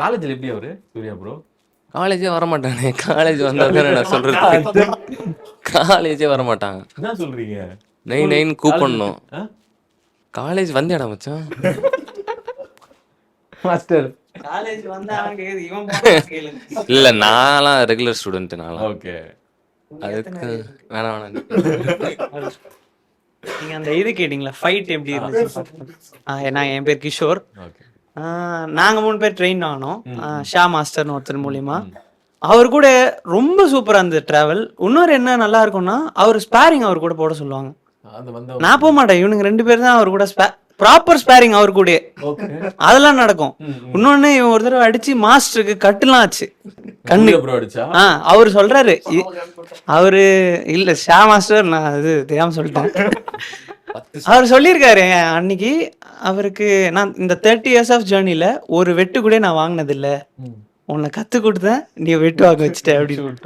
காலேஜ்ல எப்படி அவரு சூர்யா ப்ரோ? காலேஜே வரமாட்டானே. காலேஜ் வந்தா தானே நான் சொல்றது. காலேஜே வரமாட்டாங்க. என்ன சொல்றீங்க? நைன் கூப்பிடணும். ஆ? காலேஜ் வந்தியாடா மச்சான்? மாஸ்டர். காலேஜ் வந்தா அவன் கேக்குது, இவன் போனா கேளுங்க. இல்ல நான்லாம் ரெகுலர் ஸ்டூடெண்ட் நான்லாம். ஓகே. அதுக்கு வேணாம். நீங்க அந்த இது கேட்டீங்களா, ஃபைட் எப்படி இருந்துச்சு? நான் என் பேர் கிஷோர். ஓகே. நாங்க 3 பேர் ட்ரெயின் ஆனோம். ஷா மாஸ்டர்னு ஒருத்தர் மூலியமா. அவர் கூட ரொம்ப சூப்பரா இருந்தது டிராவல். இன்னொரு என்ன நல்லா இருக்கும்னா, அவர் ஸ்பேரிங் அவர் கூட போட சொல்லுவாங்க. அது வந்து நான் போக மாட்டேன், இவனுங்க 2 பேர் தான் அவர் கூட ப்ராப்பர் ஸ்பேரிங் அவர் கூட. ஓகே. அதெல்லாம் நடக்கும். இன்னொன்னு இவன் ஒரு தடவை அடிச்சு மாஸ்டருக்கு கட்டுலாம் ஆச்சு கண்ணு. ப்ரோ அடிச்சா? அவரு சொல்றாரு, அவரு இல்ல ஷா மாஸ்டர், நான் இது தெரியாம சொல்லிட்டேன். அவர் சொல்லியிருக்காரு அன்னைக்கு, அவருக்கு நான் இந்த 30 years ஆஃப் ஜேர்னில ஒரு வெட்டு கூட நான் வாங்கினது இல்ல, உன்னை கத்து கொடுத்தேன், நீ வெட்டு வாங்க வச்சுட்ட அப்படின்னு.